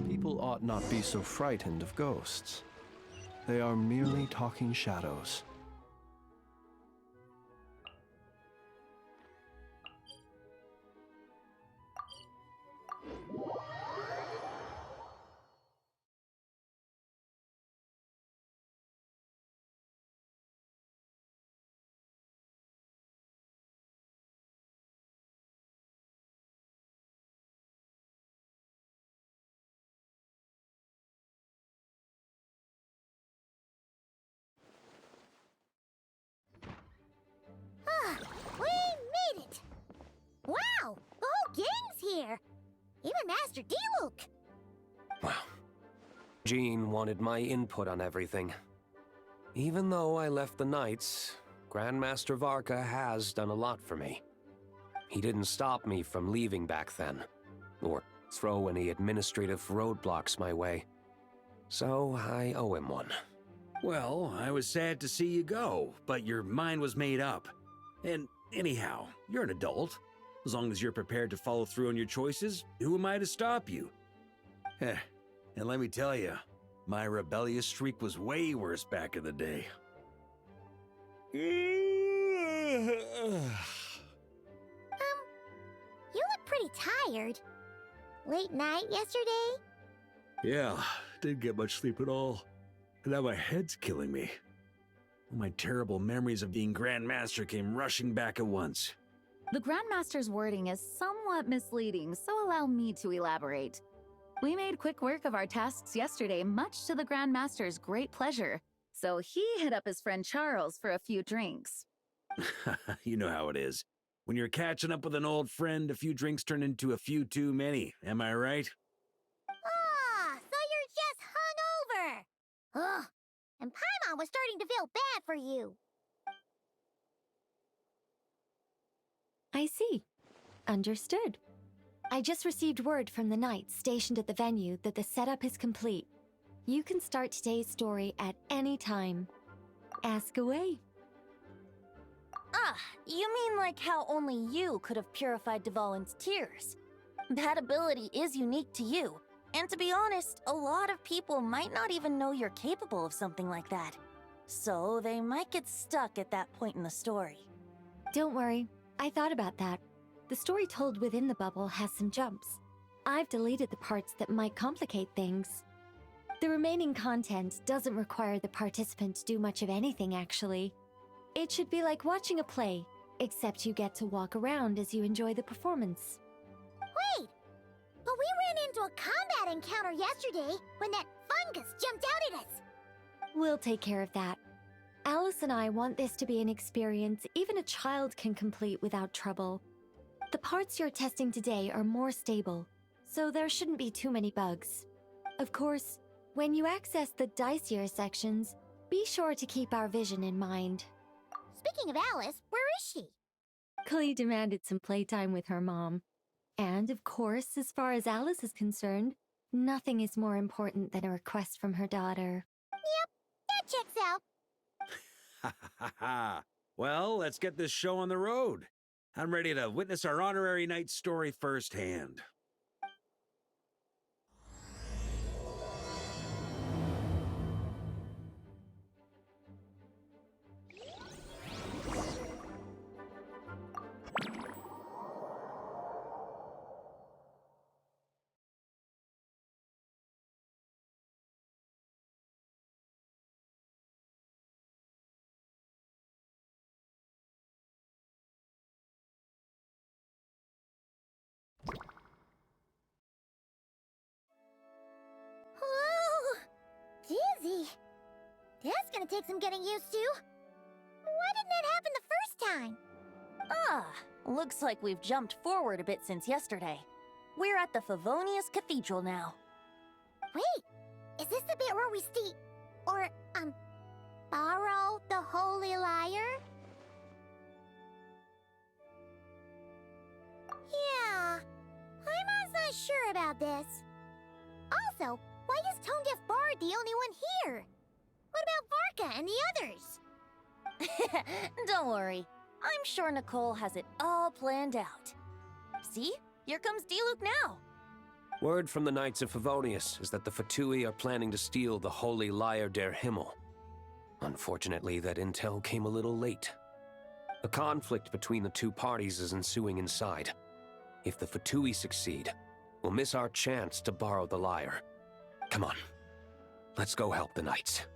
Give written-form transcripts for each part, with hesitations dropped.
People ought not be so frightened of ghosts. They are merely talking shadows. We made it! Wow! The whole gang's here! Even Master D-Luke! Well, Jean wanted my input on everything. Even though I left the Knights, Grandmaster Varka has done a lot for me. He didn't stop me from leaving back then, or throw any administrative roadblocks my way. So I owe him one. Well, I was sad to see you go, but your mind was made up. And anyhow, you're an adult. As long as you're prepared to follow through on your choices, who am I to stop you? And let me tell you, my rebellious streak was way worse back in the day. You look pretty tired. Late night yesterday? Yeah, didn't get much sleep at all. And now my head's killing me. All my terrible memories of being Grandmaster came rushing back at once. The Grandmaster's wording is somewhat misleading, so allow me to elaborate. We made quick work of our tasks yesterday, much to the Grandmaster's great pleasure, so he hit up his friend Charles for a few drinks. You know how it is. When you're catching up with an old friend, a few drinks turn into a few too many, am I right? Ah, so you're just hungover! Ugh, and Paimon was starting to feel bad for you. I see. Understood. I just received word from the Knights stationed at the venue that the setup is complete. You can start today's story at any time. Ask away. Ah, you mean like how only you could have purified Dvalin's tears? That ability is unique to you, and to be honest, a lot of people might not even know you're capable of something like that. So they might get stuck at that point in the story. Don't worry, I thought about that. The story told within the bubble has some jumps. I've deleted the parts that might complicate things. The remaining content doesn't require the participant to do much of anything, actually. It should be like watching a play, except you get to walk around as you enjoy the performance. Wait! But we ran into a combat encounter yesterday when that fungus jumped out at us! We'll take care of that. Alice and I want this to be an experience even a child can complete without trouble. The parts you're testing today are more stable, so there shouldn't be too many bugs. Of course, when you access the dicier sections, be sure to keep our vision in mind. Speaking of Alice, where is she? Clee demanded some playtime with her mom. And of course, as far as Alice is concerned, nothing is more important than a request from her daughter. Yep, that checks out. Ha ha ha! Well, let's get this show on the road. I'm ready to witness our honorary knight story firsthand. Whoa! Dizzy! That's gonna take some getting used to. Why didn't that happen the first time? Ah, looks like we've jumped forward a bit since yesterday. We're at the Favonius Cathedral now. Wait, is this the bit where we borrow the Holy Lyre? Yeah, I'm not sure about this. Also, why is Tone Deaf Bard the only one here? What about Varka and the others? Don't worry. I'm sure Nicole has it all planned out. See? Here comes Diluc now. Word from the Knights of Favonius is that the Fatui are planning to steal the Holy Lyre der Himmel. Unfortunately, that intel came a little late. A conflict between the two parties is ensuing inside. If the Fatui succeed, we'll miss our chance to borrow the lyre. Come on, let's go help the Knights.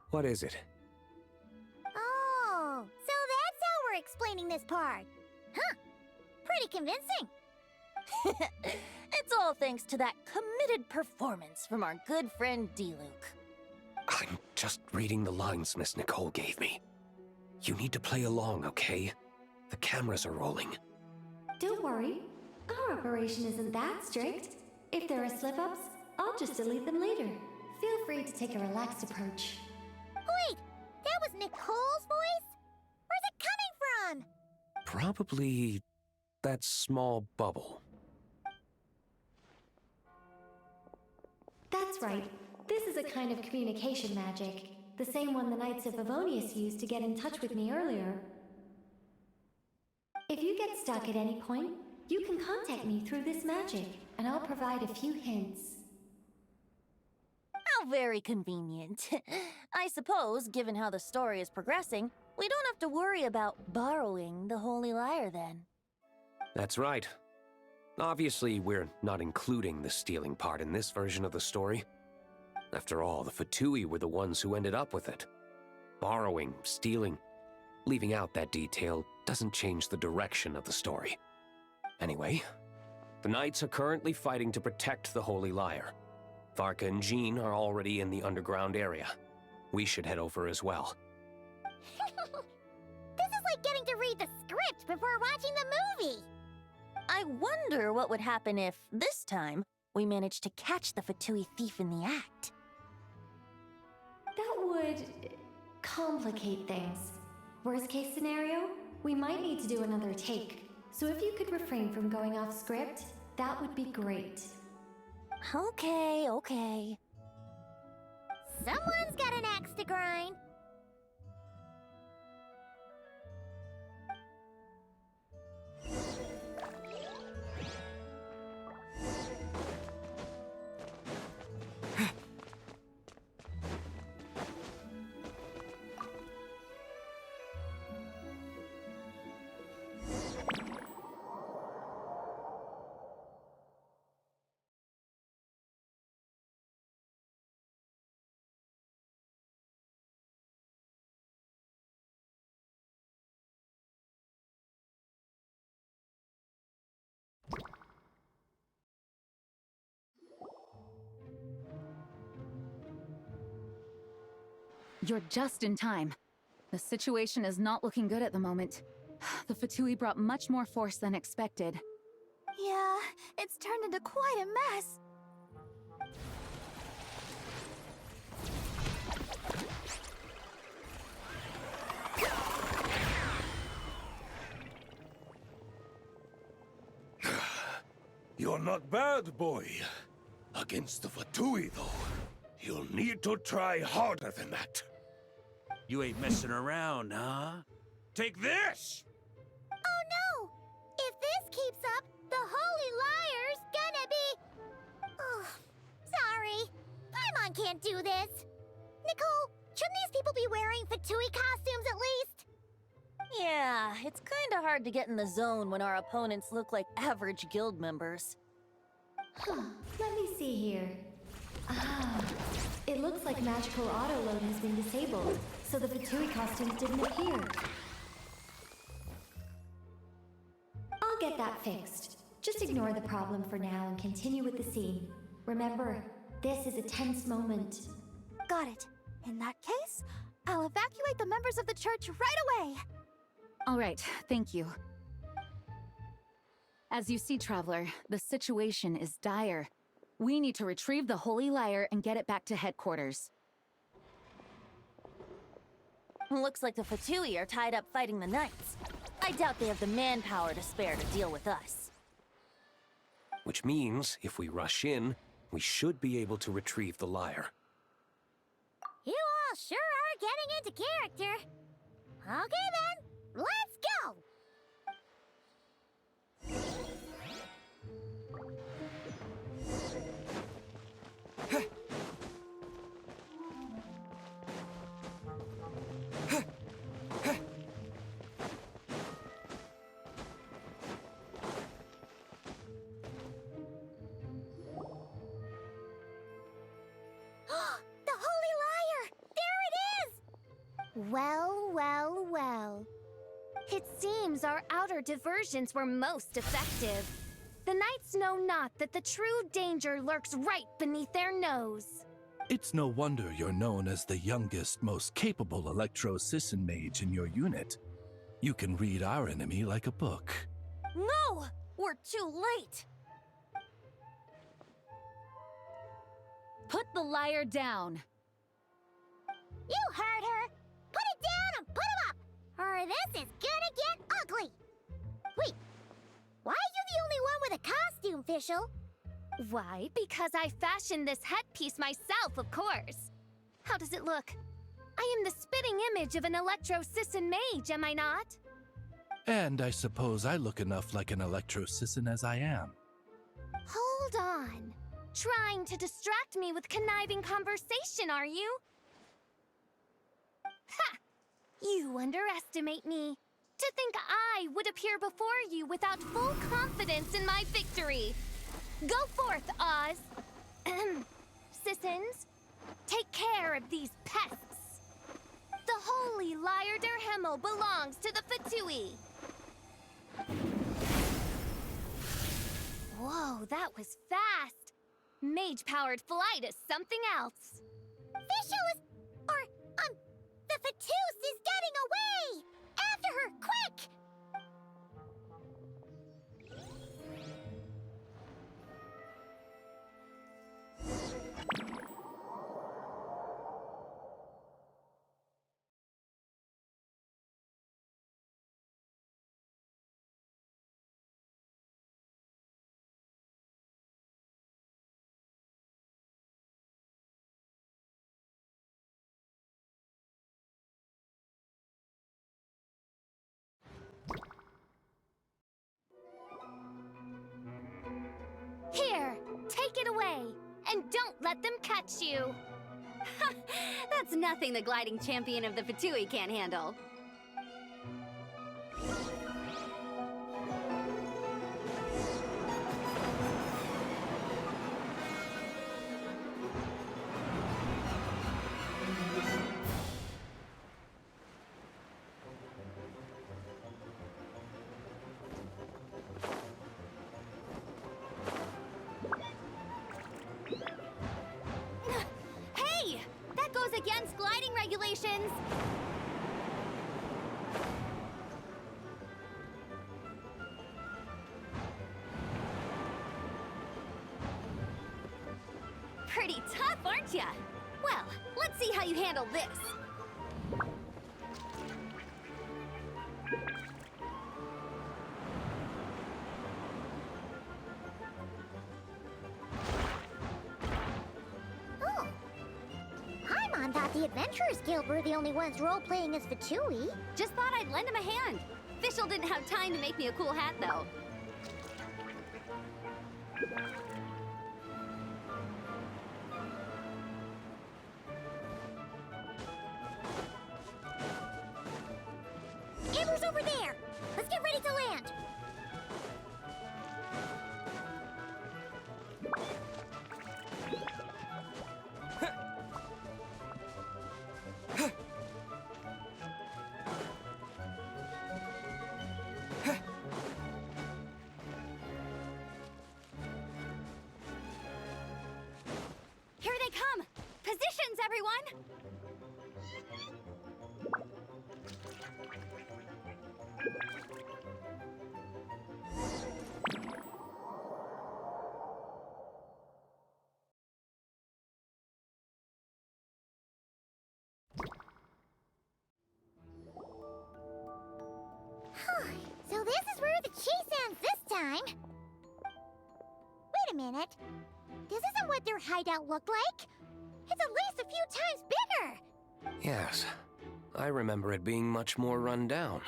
What is it? Oh, so that's how we're explaining this part. Huh. Pretty convincing. It's all thanks to that committed performance from our good friend Diluc. I'm just reading the lines Miss Nicole gave me. You need to play along, okay? The cameras are rolling. Don't worry. Our operation isn't that strict. If there are slip-ups, I'll just delete them later. Feel free to take a relaxed approach. Wait, that was Nicole's voice? Where's it coming from? Probably that small bubble. That's right. This is a kind of communication magic. The same one the Knights of Favonius used to get in touch with me earlier. If you get stuck at any point, you can contact me through this magic, and I'll provide a few hints. How very convenient. I suppose, given how the story is progressing, we don't have to worry about borrowing the Holy Lyre then. That's right. Obviously, we're not including the stealing part in this version of the story. After all, the Fatui were the ones who ended up with it. Borrowing, stealing, leaving out that detail doesn't change the direction of the story. Anyway, the Knights are currently fighting to protect the Holy Lyre. Varka and Jean are already in the underground area. We should head over as well. This is like getting to read the script before watching the movie. I wonder what would happen if, this time, we managed to catch the Fatui thief in the act. That would complicate things. Worst case scenario, we might need to do another take. So if you could refrain from going off script, that would be great. Okay. Someone's got an axe to grind. You're just in time. The situation is not looking good at the moment. The Fatui brought much more force than expected. Yeah, it's turned into quite a mess. You're not bad, boy. Against the Fatui, though, you'll need to try harder than that. You ain't messing around, huh? Take this! Oh no! If this keeps up, the Holy Lyre's gonna be... Oh, sorry. Paimon can't do this. Nicole, shouldn't these people be wearing Fatui costumes at least? Yeah, it's kinda hard to get in the zone when our opponents look like average guild members. Let me see here. It looks like magical auto-load has been disabled, so the Fatui costumes didn't appear. I'll get that fixed. Just ignore the problem for now and continue with the scene. Remember, this is a tense moment. Got it. In that case, I'll evacuate the members of the church right away. All right, thank you. As you see, Traveler, the situation is dire. We need to retrieve the Holy Lyre and get it back to headquarters. Looks like the Fatui are tied up fighting the Knights. I doubt they have the manpower to spare to deal with us. Which means, if we rush in, we should be able to retrieve the lyre. You all sure are getting into character. Okay then, let's go! Well, well, well. It seems our outer diversions were most effective. The knights know not that the true danger lurks right beneath their nose. It's no wonder you're known as the youngest, most capable Electro-Sisson mage in your unit. You can read our enemy like a book. No! We're too late! Put the liar down. You heard her! Put it down and put him up! Or this is gonna get ugly! Wait, why are you the only one with a costume, Fischl? Why? Because I fashioned this headpiece myself, of course. How does it look? I am the spitting image of an Electro-Sisson mage, am I not? And I suppose I look enough like an Electro-Sisson as I am. Hold on. Trying to distract me with conniving conversation, are you? Ha! You underestimate me. To think I would appear before you without full confidence in my victory. Go forth, Oz. Sissons, take care of these pests. The holy Lyre der Himmel belongs to the Fatui. Whoa, that was fast. Mage-powered flight is something else. Fischl is... the Fatus is getting away! After her, quick! Here, take it away, and don't let them catch you. That's nothing the gliding champion of the Fatui can't handle. Hey! That goes against gliding regulations! Pretty tough, aren't ya? Well, let's see how you handle this. Oh. Paimon thought the Adventurers Guild were the only ones role-playing as Fatui. Just thought I'd lend him a hand. Fischl didn't have time to make me a cool hat, though. Amber's over there! Let's get ready to land! Here they come! Positions, everyone! So this is where the chase ends this time. Wait a minute. This isn't what their hideout looked like. It's at least a few times bigger. Yes, I remember it being much more run down.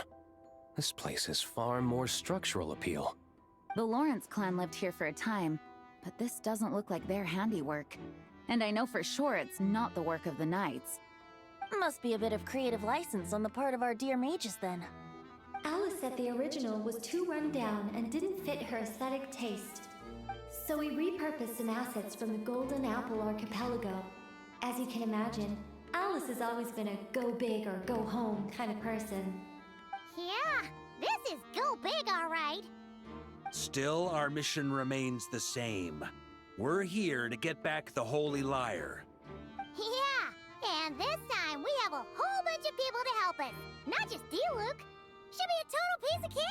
This place has far more structural appeal. The Lawrence clan lived here for a time, but this doesn't look like their handiwork. And I know for sure it's not the work of the knights. Must be a bit of creative license on the part of our dear mages, then. Alice said the original was too run down and didn't fit her aesthetic taste. So we repurposed some assets from the Golden Apple Archipelago. As you can imagine, Alice Alice has always been a go big or go home kind of person. Yeah, this is go big, all right. Still, our mission remains the same. We're here to get back the Holy Lyre. Yeah, and this time we have a whole bunch of people to help us. Not just you, Luke. Should be a total piece of cake.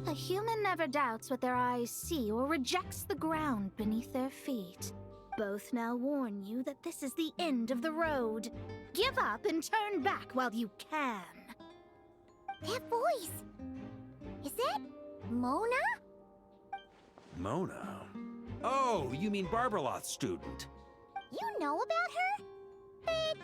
A human never doubts what their eyes see or rejects the ground beneath their feet. Both now warn you that this is the end of the road. Give up and turn back while you can. That voice. Is that Mona? Mona? Oh, you mean Barbarloth's student. You know about her? But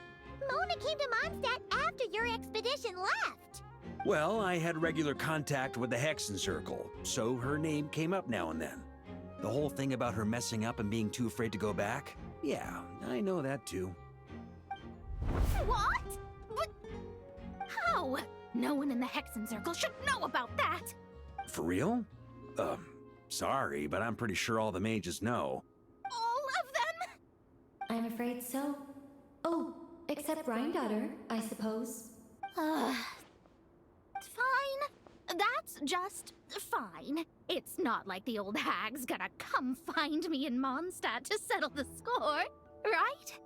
Mona came to Mondstadt after your expedition left. Well, I had regular contact with the Hexen Circle, so her name came up now and then. The whole thing about her messing up and being too afraid to go back? Yeah, I know that too. What? But how? No one in the Hexen Circle should know about that. For real? Sorry, but I'm pretty sure all the mages know. All of them? I'm afraid so. Oh, except Rhindaughter, I suppose. Fine. That's just fine. It's not like the old hag's gonna come find me in Mondstadt to settle the score, right?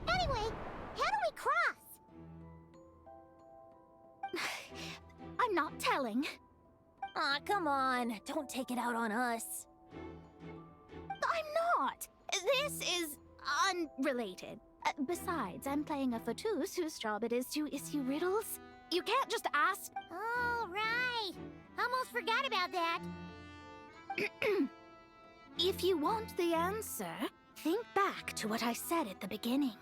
Anyway, how do we cross? I'm not telling. Aw, come on. Don't take it out on us. I'm not. This is unrelated. Besides, I'm playing a fatus whose job it is to issue riddles. You can't just ask. Oh, right. Almost forgot about that. If you want the answer, think back to what I said at the beginning.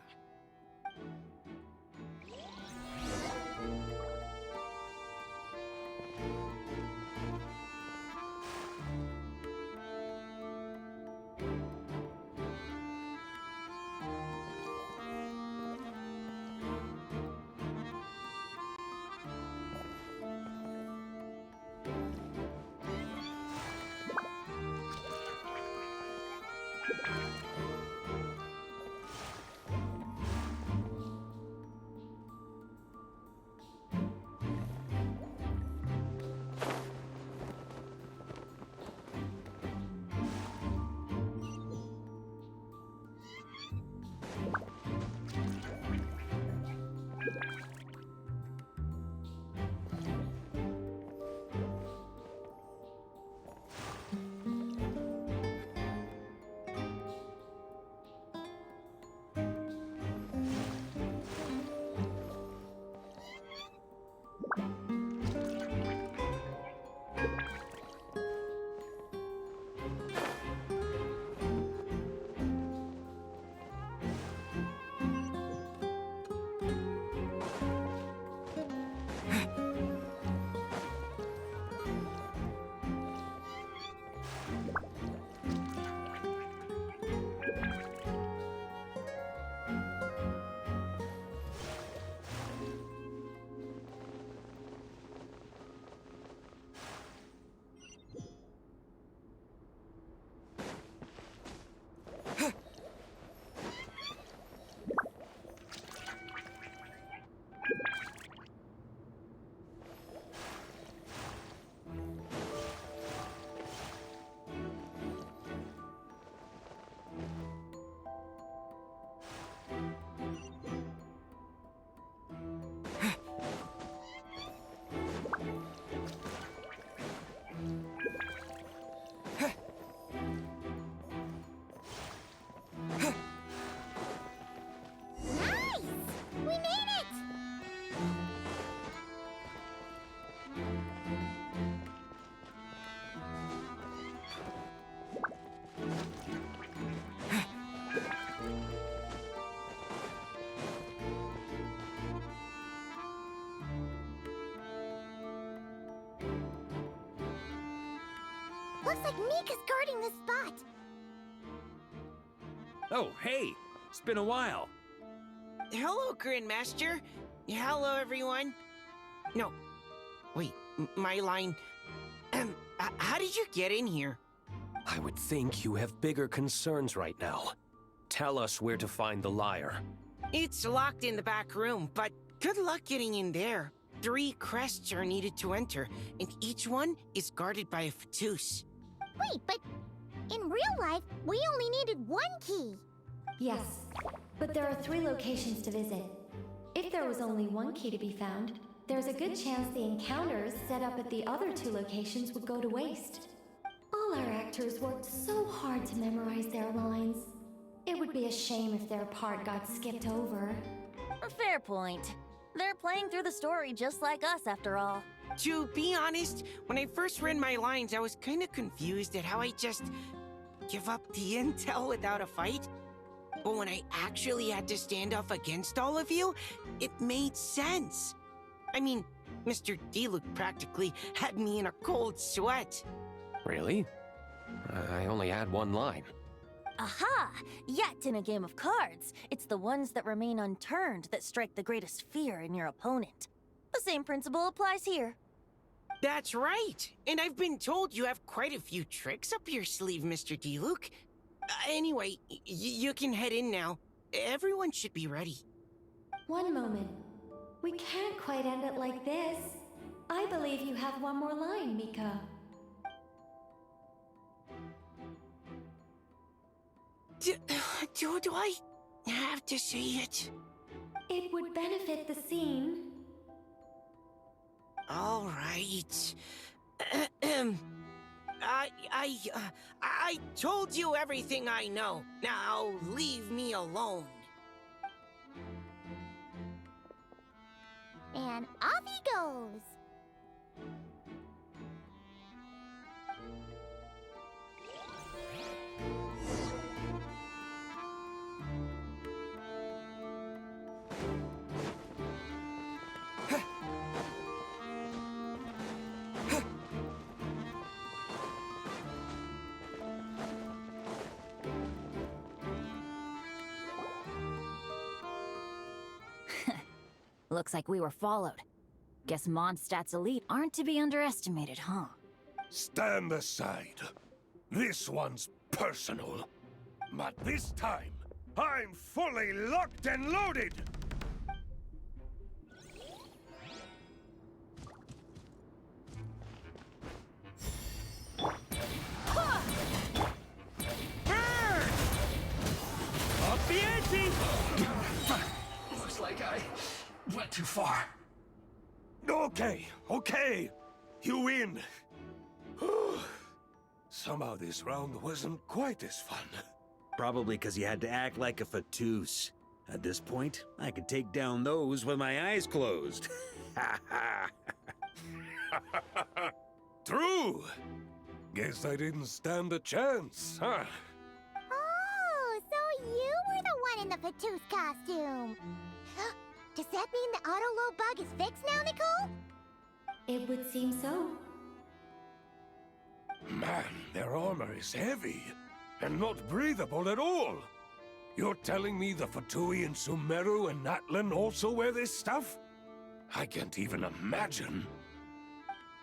Looks like Mika's guarding this spot. Oh, hey! It's been a while. hello, Grandmaster. Hello, everyone. No, wait, my line. How did you get in here? I would think you have bigger concerns right now. Tell us where to find the lyre. It's locked in the back room, but good luck getting in there. 3 crests are needed to enter, and each one is guarded by a Fatus. Wait, but in real life, we only needed 1 key. Yes, but there are 3 locations to visit. If there was only 1 key to be found, there's a good chance the encounters set up at the other 2 locations would go to waste. All our actors worked so hard to memorize their lines. It would be a shame if their part got skipped over. Fair point. They're playing through the story just like us, after all. To be honest, when I first read my lines, I was kind of confused at how I just give up the intel without a fight. But when I actually had to stand up against all of you, it made sense. I mean, Mr. Diluc practically had me in a cold sweat. Really? I only had 1 line. Aha! Yet in a game of cards, it's the ones that remain unturned that strike the greatest fear in your opponent. The same principle applies here. That's right. And I've been told you have quite a few tricks up your sleeve, Mr. Diluc. Anyway, you can head in now. Everyone should be ready. One moment. We can't quite end it like this. I believe you have 1 more line, Mika. Do I have to say it? It would benefit the scene. All right. I told you everything I know. Now leave me alone. And off he goes. Looks like we were followed. Guess Mondstadt's elite aren't to be underestimated, huh? Stand aside. This one's personal. But this time, I'm fully locked and loaded! Up the ante! Looks like I went too far. Okay. You win. Somehow this round wasn't quite as fun. Probably because you had to act like a Fatus. At this point, I could take down those with my eyes closed. True. Guess I didn't stand a chance, huh? Oh, so you were the one in the Fatus costume. Does that mean the auto-low bug is fixed now, Nicole? It would seem so. Man, their armor is heavy and not breathable at all. You're telling me the Fatui in Sumeru and Natlan also wear this stuff? I can't even imagine.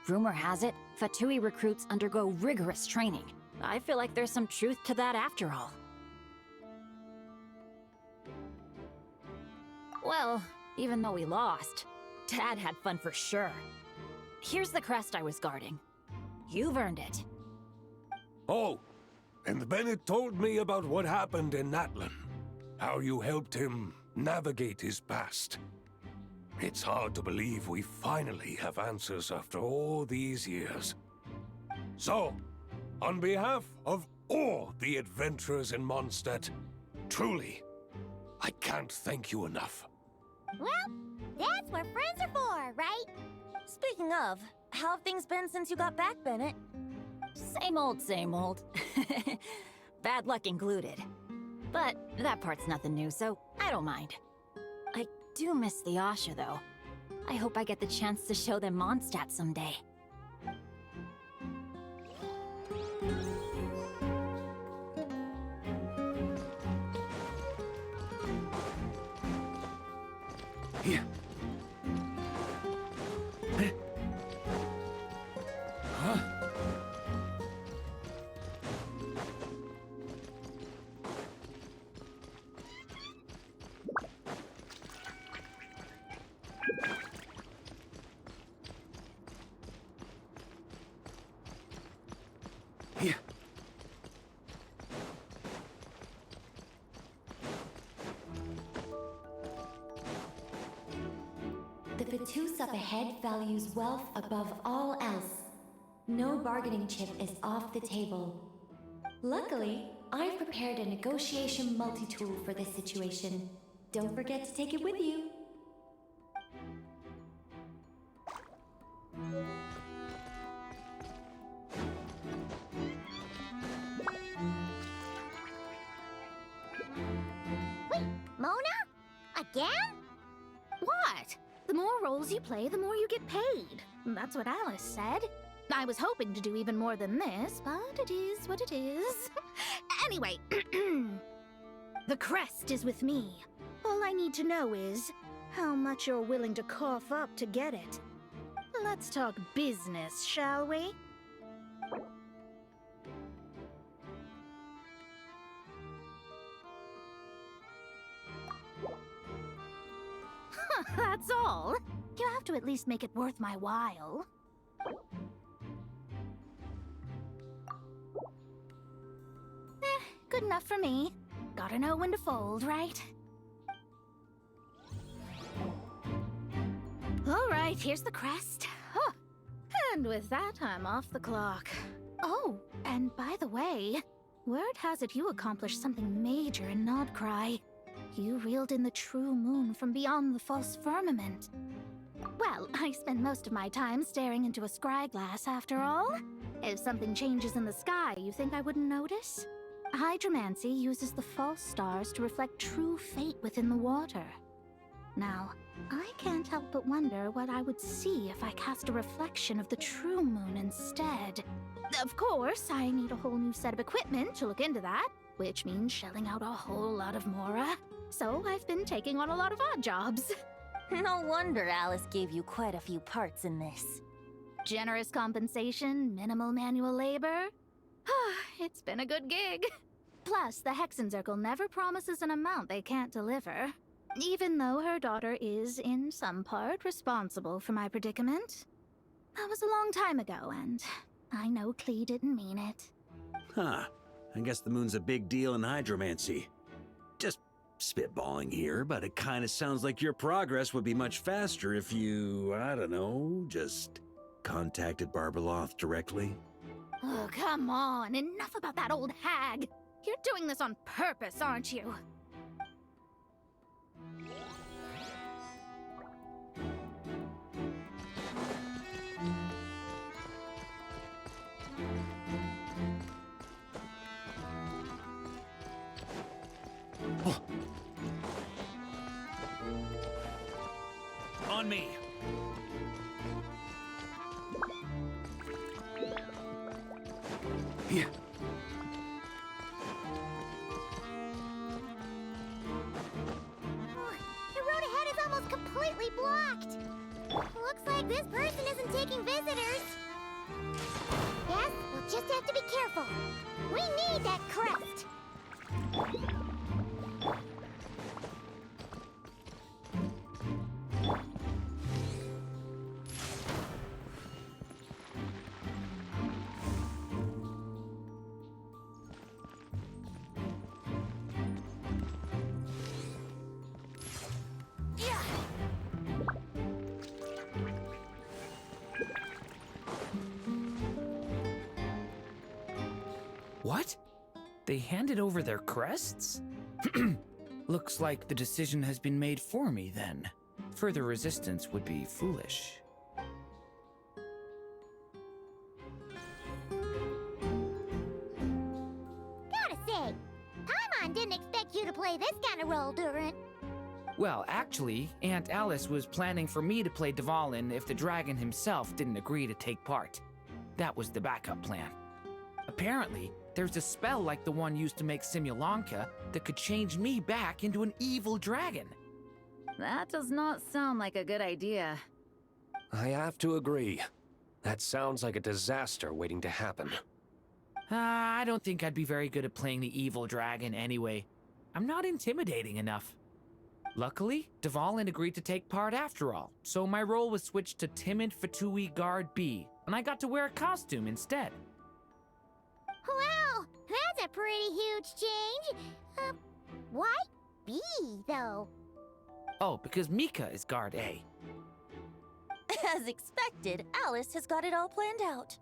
Rumor has it, Fatui recruits undergo rigorous training. I feel like there's some truth to that after all. Well, even though we lost, Dad had fun for sure. Here's the crest I was guarding. You've earned it. Oh, and Bennett told me about what happened in Natlan. How you helped him navigate his past. It's hard to believe we finally have answers after all these years. So, on behalf of all the adventurers in Mondstadt, truly, I can't thank you enough. Well, that's what friends are for, right? Speaking of, how have things been since you got back, Bennett? Same old, same old. Bad luck included. But that part's nothing new, so I don't mind. I do miss the Asha, though. I hope I get the chance to show them Mondstadt someday. Yeah. The Fatus up ahead values wealth above all else. No bargaining chip is off the table. Luckily, I've prepared a negotiation multi-tool for this situation. Don't forget to take it with you. Wait, Mona? Again? What? The more roles you play, the more you get paid. That's what Alice said. I was hoping to do even more than this, but it is what it is. Anyway, the crest is with me. All I need to know is how much you're willing to cough up to get it. Let's talk business, shall we? That's all. You have to at least make it worth my while. Good enough for me. Gotta know when to fold, right? All right, here's the crest. Huh. And with that, I'm off the clock. Oh, and by the way, word has it you accomplished something major in Nodcry. You reeled in the true moon from beyond the false firmament. Well, I spend most of my time staring into a scry glass, after all. If something changes in the sky, you think I wouldn't notice? Hydromancy uses the false stars to reflect true fate within the water. Now, I can't help but wonder what I would see if I cast a reflection of the true moon instead. Of course, I need a whole new set of equipment to look into that, which means shelling out a whole lot of mora. So I've been taking on a lot of odd jobs. No wonder Alice gave you quite a few parts in this. Generous compensation, minimal manual labor. It's been a good gig. Plus, the Hexenzirkel never promises an amount they can't deliver. Even though her daughter is, in some part, responsible for my predicament. That was a long time ago, and I know Klee didn't mean it. Huh. I guess the moon's a big deal in hydromancy. Just spitballing here, but it kinda sounds like your progress would be much faster if you, I don't know, just contacted Barbeloth directly. Oh, come on. Enough about that old hag. You're doing this on purpose, aren't you? On me! Yeah. The road ahead is almost completely blocked. Looks like this person isn't taking visitors. Yes, we'll just have to be careful. We need that crest. What? They handed over their crests? Looks like the decision has been made for me then. Further resistance would be foolish. Gotta say, Paimon didn't expect you to play this kind of role, Durin. Well, actually, Aunt Alice was planning for me to play Dvalin if the dragon himself didn't agree to take part. That was the backup plan. Apparently, there's a spell like the one used to make Simulanka that could change me back into an evil dragon. That does not sound like a good idea. I have to agree. That sounds like a disaster waiting to happen. I don't think I'd be very good at playing the evil dragon anyway. I'm not intimidating enough. Luckily, Dvalin agreed to take part after all, so my role was switched to Timid Fatui Guard B, and I got to wear a costume instead. Wow, that's a pretty huge change. Why B, though? Oh, because Mika is guard A. As expected, Alice has got it all planned out.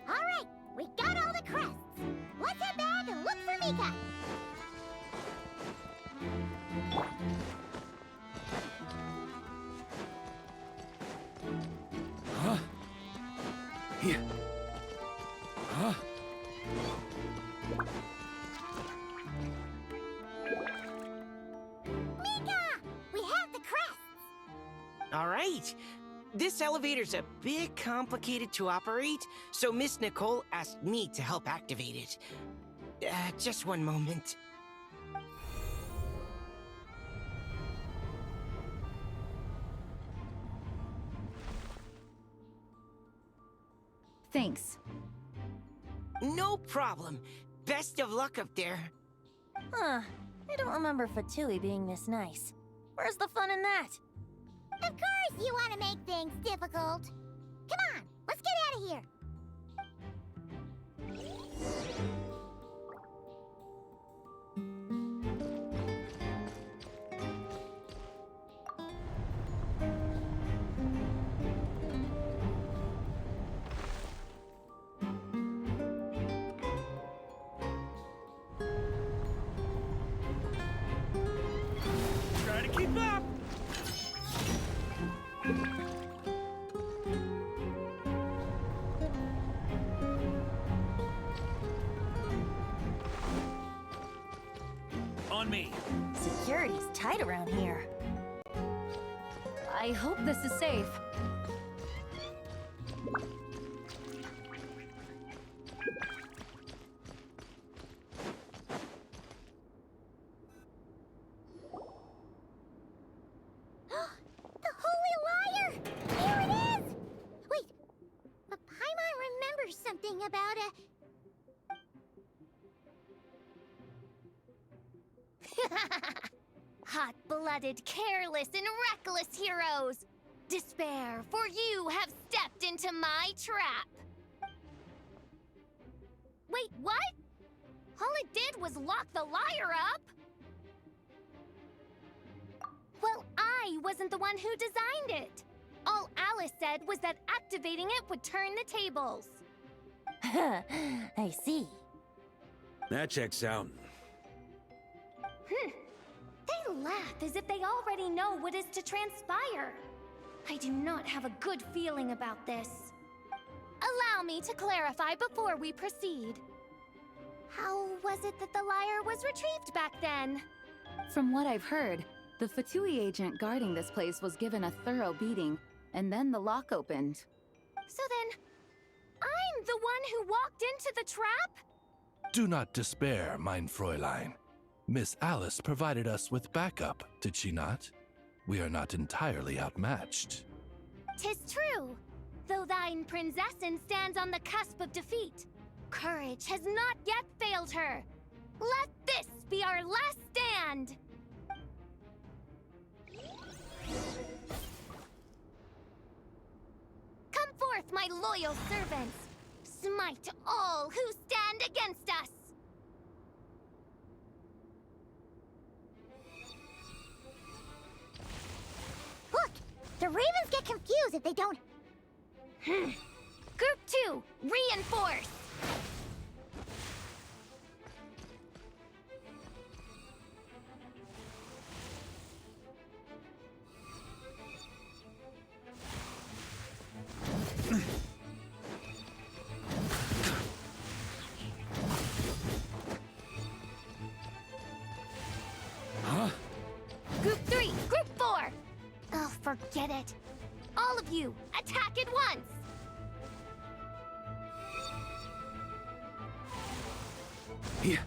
All right, we got all the crests. Let's head back and look for Mika. Huh? Here. Huh? Mika! We have the crests. All right. This elevator's a bit complicated to operate, so Miss Nicole asked me to help activate it. Just one moment. Thanks. No problem. Best of luck up there. Huh. I don't remember Fatui being this nice. Where's the fun in that? Of course you want to make things difficult. Come on, let's get out of here. Try to keep up! On me. Security's tight around here. I hope this is safe. The Holy Liar! Here it is! Wait, but Paimon remembers something about a... Hot-blooded, careless, and reckless heroes! Despair, for you have stepped into my trap! Wait, what? All it did was lock the liar up! Well, I wasn't the one who designed it! All Alice said was that activating it would turn the tables. I see. That checks out. They laugh as if they already know what is to transpire. I do not have a good feeling about this. Allow me to clarify before we proceed. How was it that the lyre was retrieved back then? From what I've heard, the Fatui agent guarding this place was given a thorough beating, and then the lock opened. So then, I'm the one who walked into the trap? Do not despair, mein Fräulein. Miss Alice provided us with backup, did she not? We are not entirely outmatched. 'Tis true, though thine Prinzessin stands on the cusp of defeat. Courage has not yet failed her. Let this be our last stand! Come forth, my loyal servants! Smite all who stand against us! Look, the ravens get confused if they don't... Group 2, reinforce! Huh? Group 3, Group 4! Oh, forget it. All of you, attack at once! Here.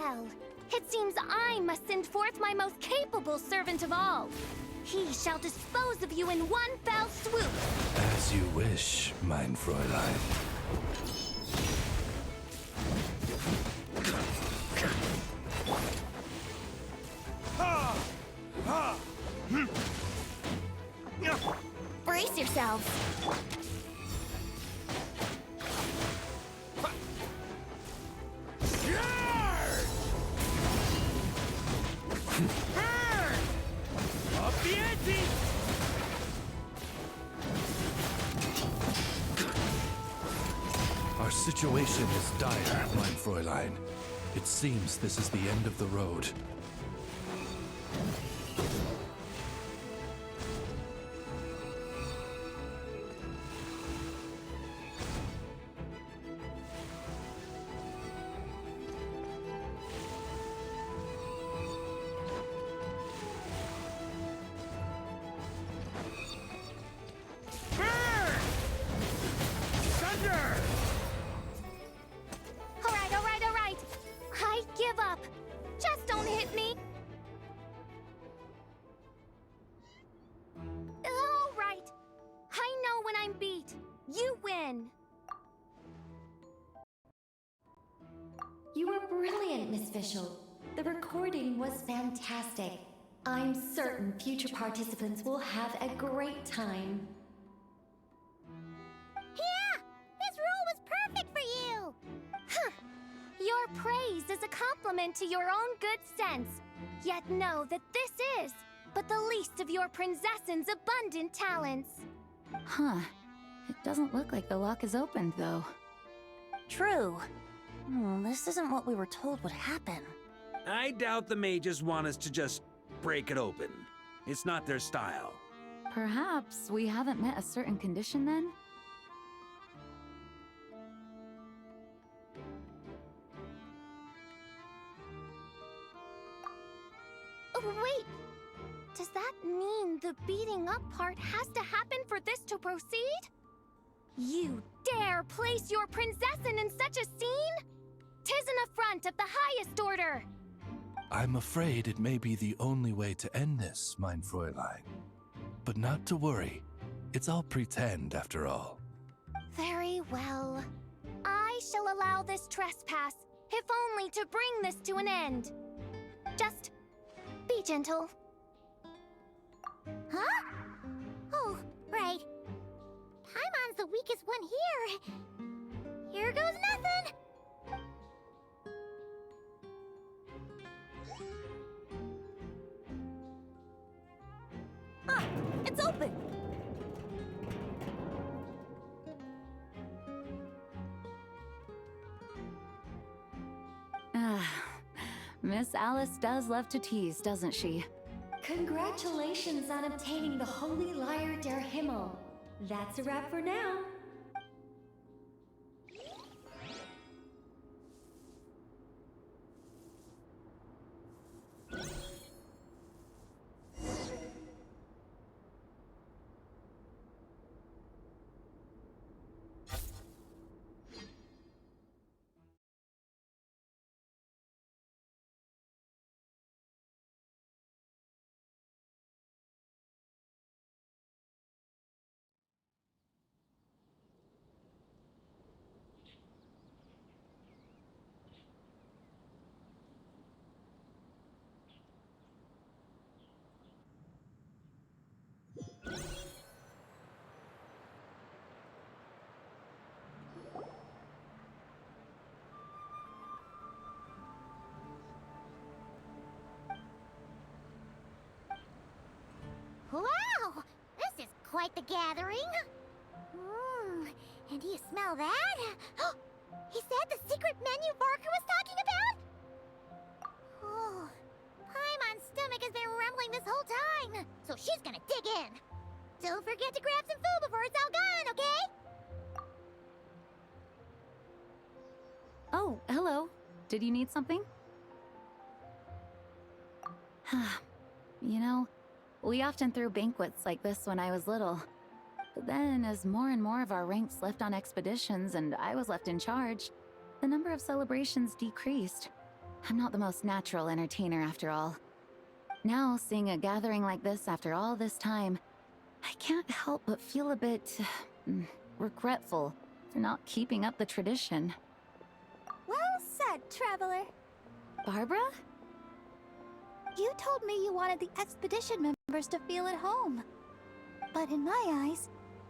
Well, it seems I must send forth my most capable servant of all. He shall dispose of you in one fell swoop. As you wish, mein Fräulein. Brace yourselves. Our situation is dire, mein Fräulein. It seems this is the end of the road. All right. I give up. Just don't hit me. All right. I know when I'm beat. You win. You were brilliant, Miss Fischl. The recording was fantastic. I'm certain future participants will have a great time. Yeah! This rule was perfect for you! Huh. Your praise is a compliment to your own good sense. Yet know that this is but the least of your princess's abundant talents. Huh. It doesn't look like the lock is opened, though. True. This isn't what we were told would happen. I doubt the mages want us to just break it open. It's not their style. Perhaps we haven't met a certain condition then? Oh, wait! Does that mean the beating up part has to happen for this to proceed? You dare place your princessin in such a scene? 'Tis an affront of the highest order! I'm afraid it may be the only way to end this, mein Fräulein. But not to worry. It's all pretend, after all. Very well. I shall allow this trespass, if only to bring this to an end. Just be gentle. Huh? Oh, right. Paimon's the weakest one here. Here goes nothing! Ah, it's open! Miss Alice does love to tease, doesn't she? Congratulations on obtaining the Holy Lyre der Himmel. That's a wrap for now. Wow! This is quite the gathering! And do you smell that? Is that the secret menu Barker was talking about? Oh, Paimon's stomach has been rumbling this whole time, so she's gonna dig in. Don't forget to grab some food before it's all gone, okay? Oh, hello. Did you need something? You know, we often threw banquets like this when I was little. But then, as more and more of our ranks left on expeditions and I was left in charge, the number of celebrations decreased. I'm not the most natural entertainer after all. Now, seeing a gathering like this after all this time, I can't help but feel a bit regretful for not keeping up the tradition. Well said, Traveler. Barbara? You told me you wanted the expedition members to feel at home. But in my eyes,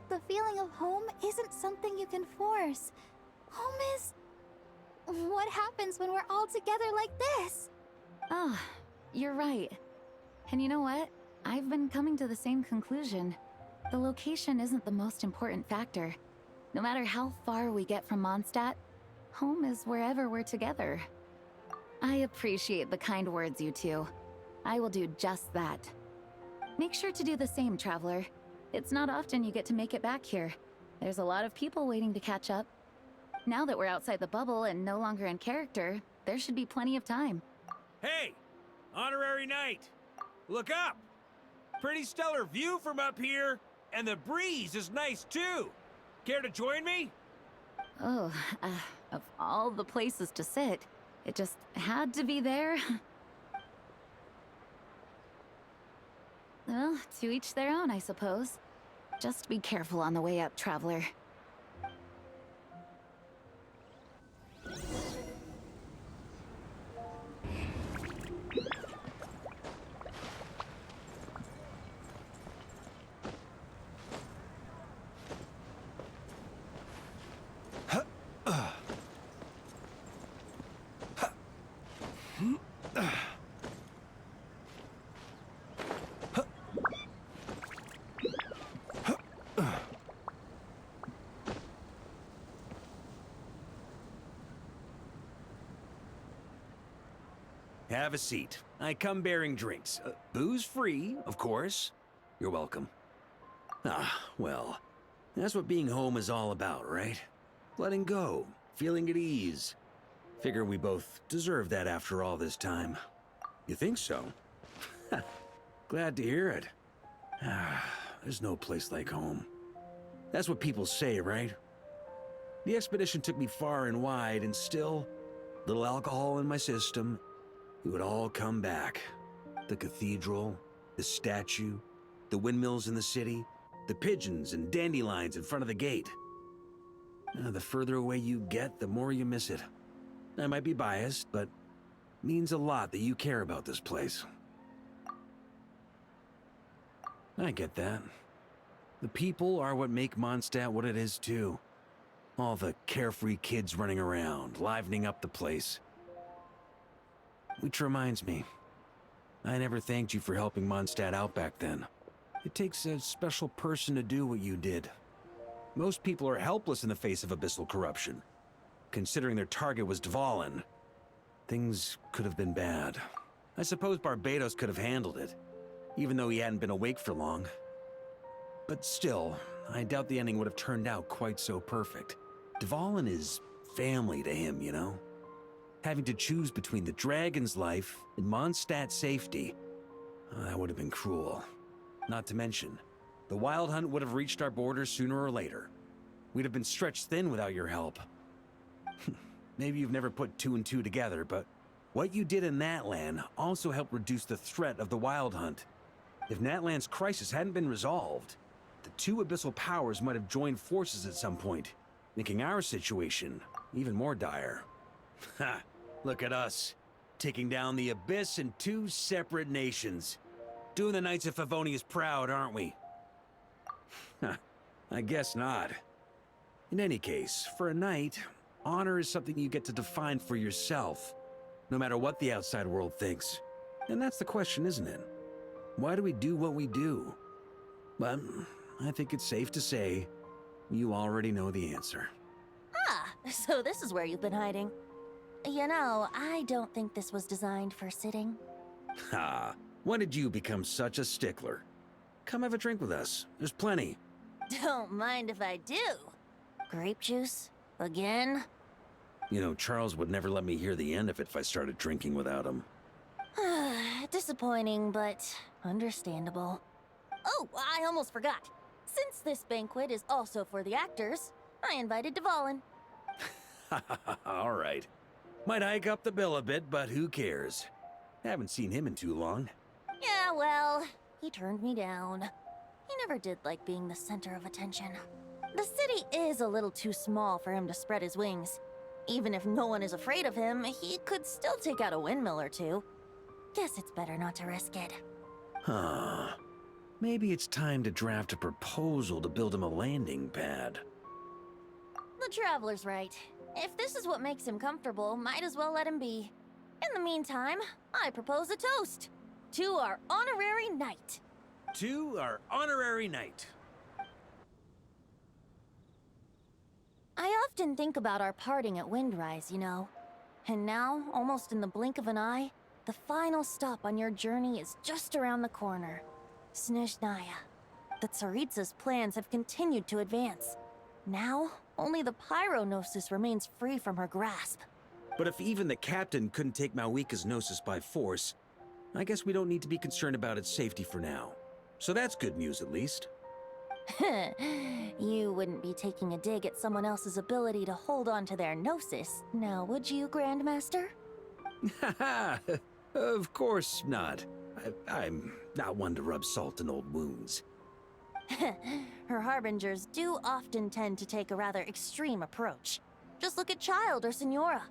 the feeling of home isn't something you can force. Home is... what happens when we're all together like this? Ah, you're right. And you know what? I've been coming to the same conclusion. The location isn't the most important factor. No matter how far we get from Mondstadt, home is wherever we're together. I appreciate the kind words, you two. I will do just that. Make sure to do the same, Traveler. It's not often you get to make it back here. There's a lot of people waiting to catch up. Now that we're outside the bubble and no longer in character, there should be plenty of time. Hey! Honorary Knight! Look up! Pretty stellar view from up here, and the breeze is nice too! Care to join me? Oh, of all the places to sit, it just had to be there. Well, to each their own, I suppose. Just be careful on the way up, Traveler. Have a seat. I come bearing drinks. Booze free, of course. You're welcome. Ah, well, that's what being home is all about, right? Letting go, feeling at ease. Figure we both deserve that after all this time. You think so? Glad to hear it. There's no place like home. That's what people say, right? The expedition took me far and wide, and still, little alcohol in my system, it would all come back. The cathedral, the statue, the windmills in the city, the pigeons and dandelions in front of the gate. The further away you get, the more you miss it. I might be biased, but it means a lot that you care about this place. I get that. The people are what make Mondstadt what it is too. All the carefree kids running around, livening up the place. Which reminds me, I never thanked you for helping Mondstadt out back then. It takes a special person to do what you did. Most people are helpless in the face of abyssal corruption. Considering their target was Dvalin, things could have been bad. I suppose Barbados could have handled it, even though he hadn't been awake for long. But still, I doubt the ending would have turned out quite so perfect. Dvalin is family to him, you know? Having to choose between the dragon's life and Mondstadt's safety, that would have been cruel. Not to mention, the Wild Hunt would have reached our borders sooner or later. We'd have been stretched thin without your help. Maybe you've never put two and two together, but what you did in Natlan also helped reduce the threat of the Wild Hunt. If Natlan's crisis hadn't been resolved, the two abyssal powers might have joined forces at some point, making our situation even more dire. Ha! Look at us, taking down the Abyss in two separate nations. Doing the Knights of Favonius proud, aren't we? I guess not. In any case, for a knight, honor is something you get to define for yourself, no matter what the outside world thinks. And that's the question, isn't it? Why do we do what we do? But I think it's safe to say you already know the answer. Ah, so this is where you've been hiding. You know, I don't think this was designed for sitting. Ha! When did you become such a stickler? Come have a drink with us. There's plenty. Don't mind if I do. Grape juice? Again? You know, Charles would never let me hear the end of it if I started drinking without him. Disappointing, but understandable. Oh, I almost forgot. Since this banquet is also for the actors, I invited Dvalin. All right. Might hike up the bill a bit, but who cares? Haven't seen him in too long. Yeah, well, he turned me down. He never did like being the center of attention. The city is a little too small for him to spread his wings. Even if no one is afraid of him, he could still take out a windmill or two. Guess it's better not to risk it. Huh. Maybe it's time to draft a proposal to build him a landing pad. The Traveler's right. If this is what makes him comfortable, might as well let him be. In the meantime, I propose a toast to our honorary knight. To our honorary knight. I often think about our parting at Windrise, you know. And now, almost in the blink of an eye, the final stop on your journey is just around the corner. Snezhnaya. The Tsaritsa's plans have continued to advance. Now, only the Pyronosis remains free from her grasp. But if even the captain couldn't take Malwika's Gnosis by force, I guess we don't need to be concerned about its safety for now. So that's good news, at least. You wouldn't be taking a dig at someone else's ability to hold on to their Gnosis, now would you, Grandmaster? Haha, of course not. I'm not one to rub salt in old wounds. Her harbingers do often tend to take a rather extreme approach. Just look at Child or Signora.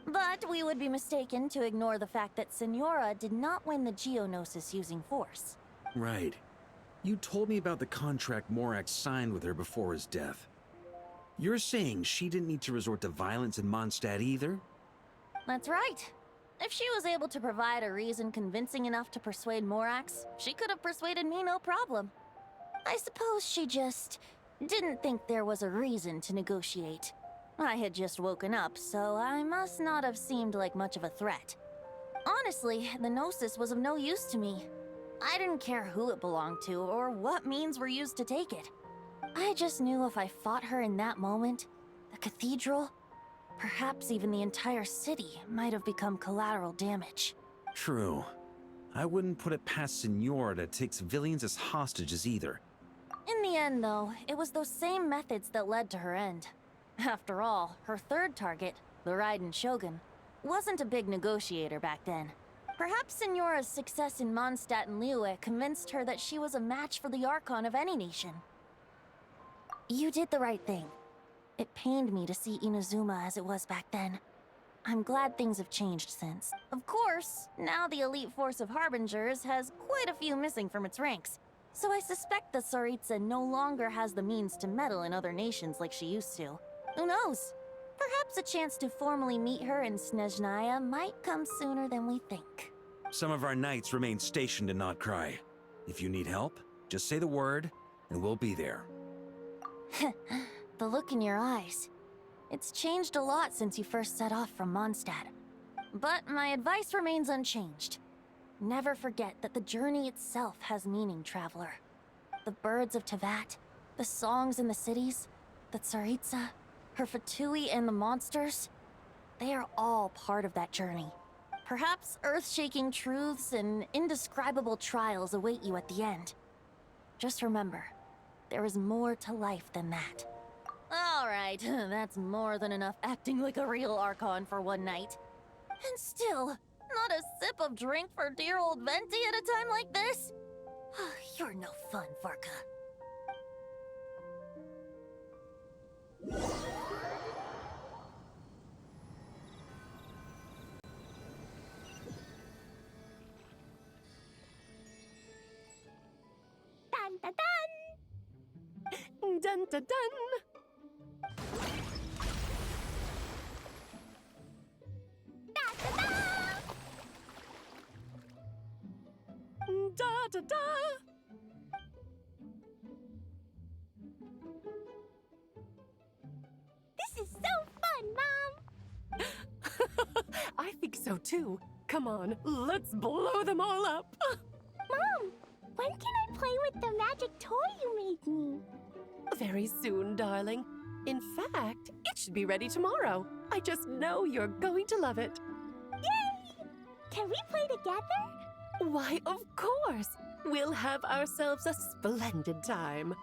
But we would be mistaken to ignore the fact that Signora did not win the Geonosis using force. Right. You told me about the contract Morax signed with her before his death. You're saying she didn't need to resort to violence in Mondstadt either? That's right. If she was able to provide a reason convincing enough to persuade Morax, she could have persuaded me no problem. I suppose she just didn't think there was a reason to negotiate. I had just woken up, so I must not have seemed like much of a threat. Honestly, the Gnosis was of no use to me. I didn't care who it belonged to or what means were used to take it. I just knew if I fought her in that moment, the cathedral, perhaps even the entire city, might have become collateral damage. True. I wouldn't put it past Signora to take civilians as hostages either. In the end, though, it was those same methods that led to her end. After all, her third target, the Raiden Shogun, wasn't a big negotiator back then. Perhaps Signora's success in Mondstadt and Liyue convinced her that she was a match for the Archon of any nation. You did the right thing. It pained me to see Inazuma as it was back then. I'm glad things have changed since. Of course, now the elite force of Harbingers has quite a few missing from its ranks, so I suspect the Tsaritsa no longer has the means to meddle in other nations like she used to. Who knows? Perhaps a chance to formally meet her in Snezhnaya might come sooner than we think. Some of our knights remain stationed in Notcry. If you need help, just say the word, and we'll be there. The look in your eyes. It's changed a lot since you first set off from Mondstadt. But my advice remains unchanged. Never forget that the journey itself has meaning, traveler. The birds of Tevat, the songs in the cities, the Tsaritsa, her Fatui and the monsters, they are all part of that journey. Perhaps earth-shaking truths and indescribable trials await you at the end. Just remember, there is more to life than that. All right, that's more than enough acting like a real Archon for one night. And still, not a sip of drink for dear old Venti at a time like this? You're no fun, Varka. Dun dun dun! Dun dun dun! Da da da! This is so fun, Mom! I think so too. Come on, let's blow them all up. Mom, when can I play with the magic toy you made me? Very soon, darling. In fact, it should be ready tomorrow. I just know you're going to love it. Yay! Can we play together? Why, of course. We'll have ourselves a splendid time.